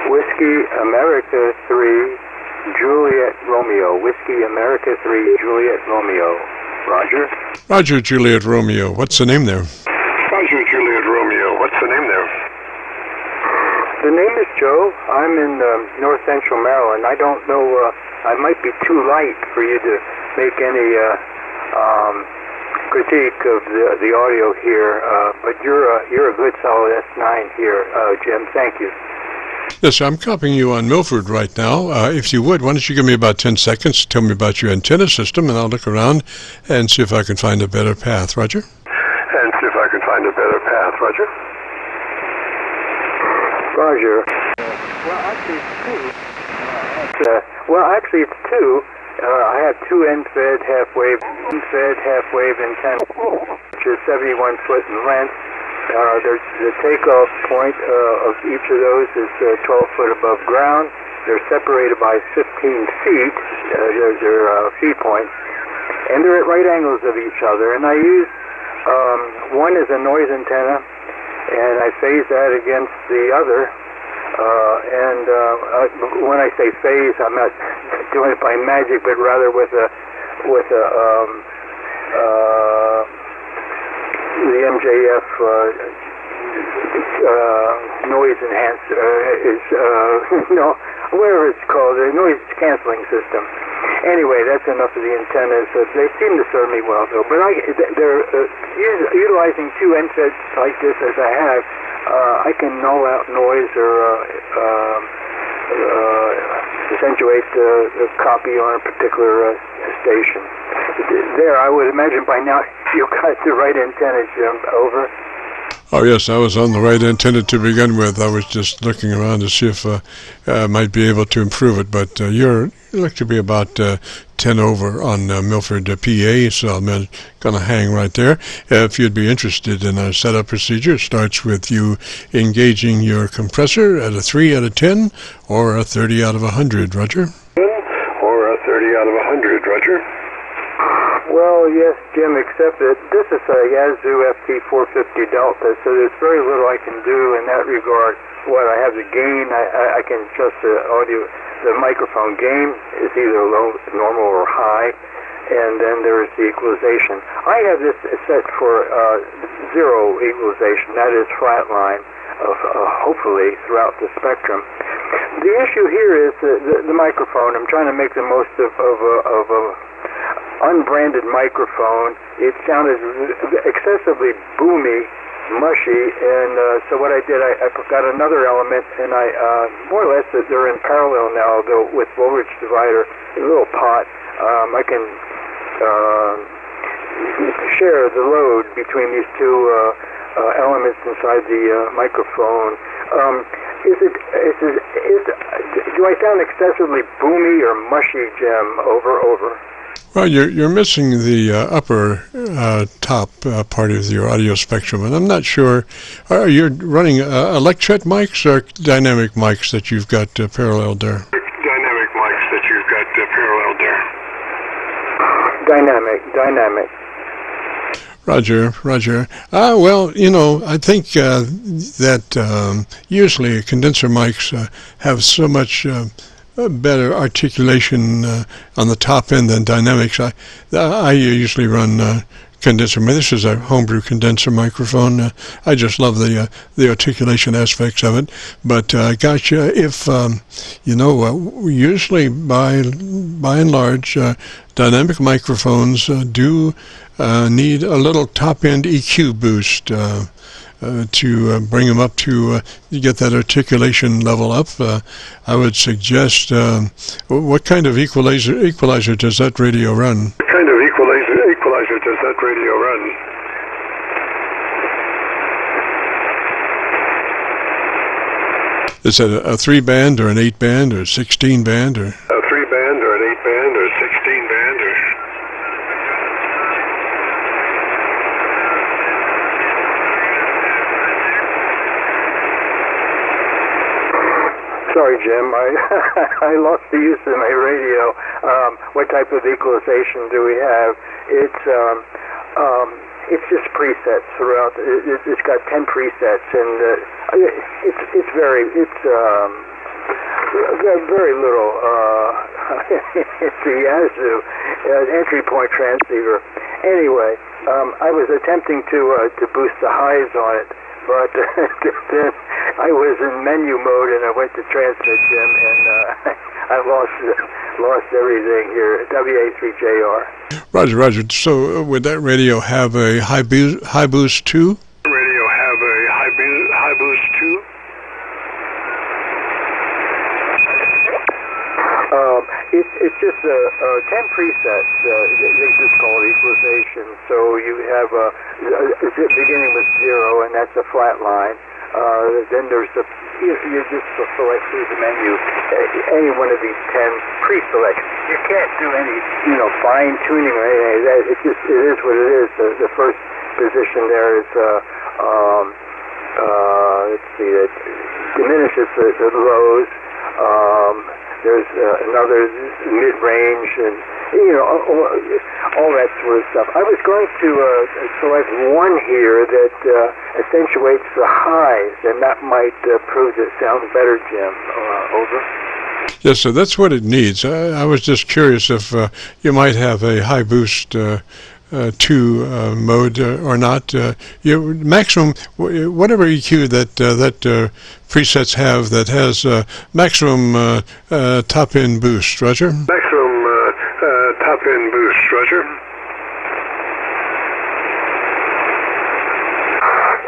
Whiskey America 3, Juliet Romeo. Whiskey America 3, Juliet Romeo. Roger? Roger, Juliet Romeo. What's the name there? Roger, Juliet Romeo. What's the name there? The name is Joe. I'm in north central Maryland. I don't know, I might be too light for you to make any critique of the audio here, but you're a good solid S9 here, Jim. Thank you. Yes, I'm copying you on Milford right now. If you would, why don't you give me about 10 seconds to tell me about your antenna system, and I'll look around and see if I can find a better path. Roger? And see if I can find a better path. Roger? Roger. Well, actually, it's two. I have two end-fed half-wave antenna, which is 71 foot in length. There's the takeoff point of each of those is 12 foot above ground. They're separated by 15 feet. There's their feed points, and they're at right angles of each other. And I use one is a noise antenna, and I phase that against the other. When I say phase, I'm not doing it by magic, but rather with the MJF noise enhancer whatever it's called, the noise canceling system. Anyway, that's enough of the antennas. They seem to serve me well, though. But they're utilizing two end-feds like this as I have. I can null out noise or accentuate the copy on a particular station. There, I would imagine by now you got the right antenna, Jim. Over. Oh, yes, I was on the right antenna to begin with. I was just looking around to see if I might be able to improve it, but you look to be about 10 over on Milford PA, so I'm going to hang right there. If you'd be interested in our setup procedure, it starts with you engaging your compressor at a 3 out of 10 or a 30 out of 100, Roger? Or a 30 out of 100, Roger? Well, yes, Jim, except that this is a Yazoo FT450 Delta, so there's very little I can do in that regard. What I have the gain, I can adjust the audio, the microphone gain is either low, normal, or high, and then there's the equalization. I have this set for zero equalization, that is flatline, hopefully throughout the spectrum. The issue here is the microphone. I'm trying to make the most of a unbranded microphone. It sounded excessively boomy, mushy, and so what I did, I got another element, and I more or less they're in parallel now, though with voltage divider, a little pot. I can share the load between these two elements inside the microphone. Do I sound excessively boomy or mushy, Jim? Over. Well, you're missing the upper top part of your audio spectrum, and I'm not sure. Are you running electret mics or dynamic mics that you've got paralleled there? Dynamic mics that you've got paralleled there. Dynamic. Roger. Well, I think that usually condenser mics have so much better articulation on the top end than dynamics. I usually run condenser. This is a homebrew condenser microphone. I just love the articulation aspects of it. But gotcha. If usually by and large, dynamic microphones do need a little top end EQ boost to bring them up to get that articulation level up. I would suggest, what kind of equalizer does that radio run? What kind of equalizer does that radio run? Is it a 3-band or an 8-band or a 16-band or? A 3-band or an 8-band or a 16-band or? Sorry, Jim. I lost the use of my radio. What type of equalization do we have? It's just presets throughout. It's got 10 presets, and it's Very little. It's the Yazoo entry point transceiver. Anyway, I was attempting to boost the highs on it, but then I was in menu mode and I went to transmit, Jim, and I lost everything here. WA3JR. Roger, Roger. So would that radio have a high boost too? Radio have a high boost too? It's just 10 presets. They just call it equalization. So you have beginning with 0, and that's a flat line. Then there's you just select through the menu any one of these 10 pre-selects. You can't do any fine tuning or anything. It is what it is. The first position there is let's see, it diminishes the lows. There's another mid-range and, all that sort of stuff. I was going to select one here that accentuates the highs, and that might prove to sound better, Jim. Over. Yes, so that's what it needs. I was just curious if you might have a high boost 2 mode or not. Your maximum, whatever EQ that presets have that has maximum top-end boost. Roger? Maximum top-end boost, Roger.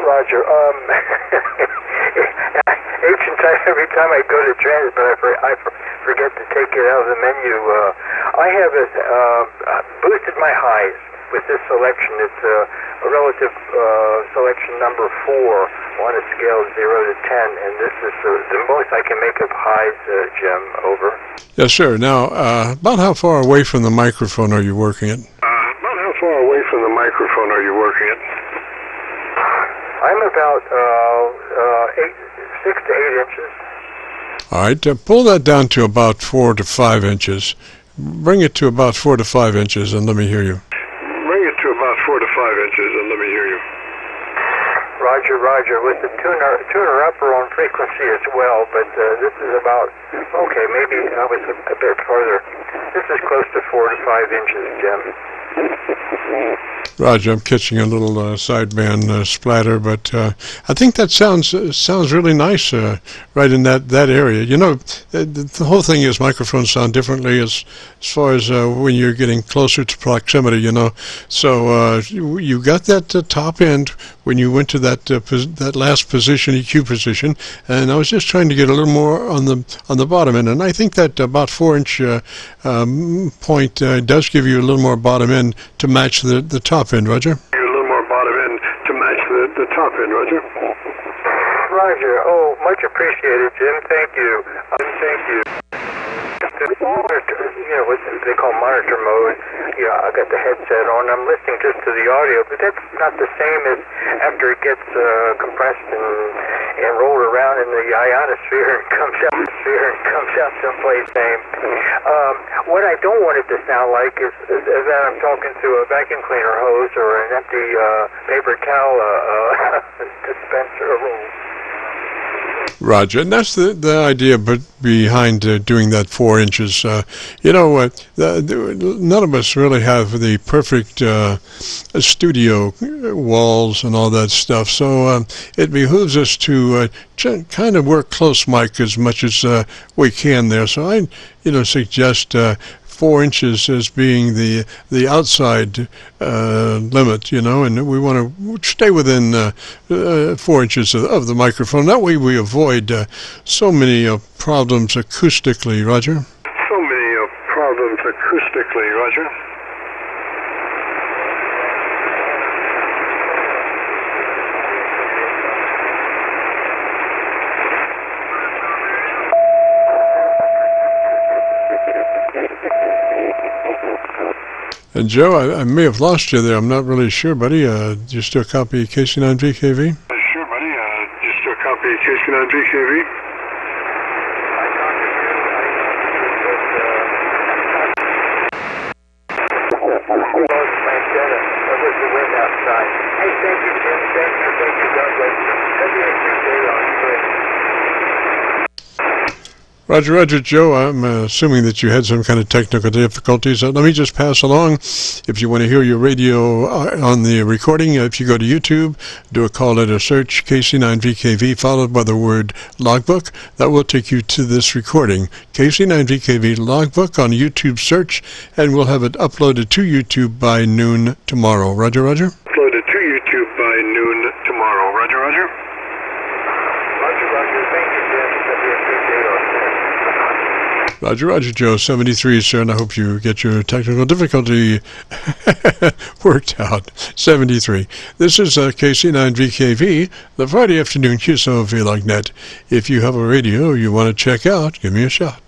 Roger. Every time I go to transmit, I forget to take it out of the menu. I have boosted my highs with this selection. It's a relative selection number 4 on a scale of 0 to 10, and this is the most I can make of highs, Jim. Over. Yes, sir. Now, about how far away from the microphone are you working it? About how far away from the microphone are you working it? I'm about 6 to 8 inches. All right, pull that down to about 4 to 5 inches. Bring it to about 4 to 5 inches and let me hear you. Bring it to about 4 to 5 inches and let me hear you. Roger, Roger. With the tuner upper on frequency as well, but this is about, okay, maybe I was a bit further. This is close to 4 to 5 inches, Jim. Roger, I'm catching a little sideband splatter, but I think that sounds really nice right in that area. The whole thing is microphones sound differently as far as when you're getting closer to proximity. So you got that top end when you went to that last position, EQ position, and I was just trying to get a little more on the bottom end, and I think that about 4-inch point does give you a little more bottom end to match the top end, Roger. A little more bottom end to match the top end, Roger. Roger. Oh, much appreciated, Jim. Thank you. Thank you. What they call monitor mode. I got the headset on. I'm listening just to the audio, but that's not the same as after it gets compressed and rolled around in the ionosphere and comes out someplace same. What I don't want it to sound like is that I'm talking to a vacuum cleaner hose or an empty paper towel dispenser roll. Roger, and that's the idea behind doing that 4 inches. None of us really have the perfect studio walls and all that stuff, so it behooves us to kind of work close mic as much as we can there. So I, suggest 4 inches as being the outside limit, and we want to stay within 4 inches of the microphone. That way we avoid so many problems acoustically, Roger. So many problems acoustically, Roger. And Joe, I may have lost you there. I'm not really sure, buddy. You still copy KC9VKV? Sure, buddy. You still copy KC9VKV? Roger, Roger, Joe, I'm assuming that you had some kind of technical difficulties. Let me just pass along. If you want to hear your radio on the recording, if you go to YouTube, do a call letter search, KC9VKV, followed by the word logbook. That will take you to this recording, KC9VKV logbook on YouTube search, and we'll have it uploaded to YouTube by noon tomorrow. Roger, Roger? Uploaded to YouTube by noon tomorrow. Roger, Roger? Roger, Roger. Thank you, Jim. That'd be a good day on there. Roger, Roger, Joe, 73, sir, and I hope you get your technical difficulty worked out. 73. This is KC9VKV, the Friday afternoon Qso-Vlog net. If you have a radio you want to check out, give me a shout.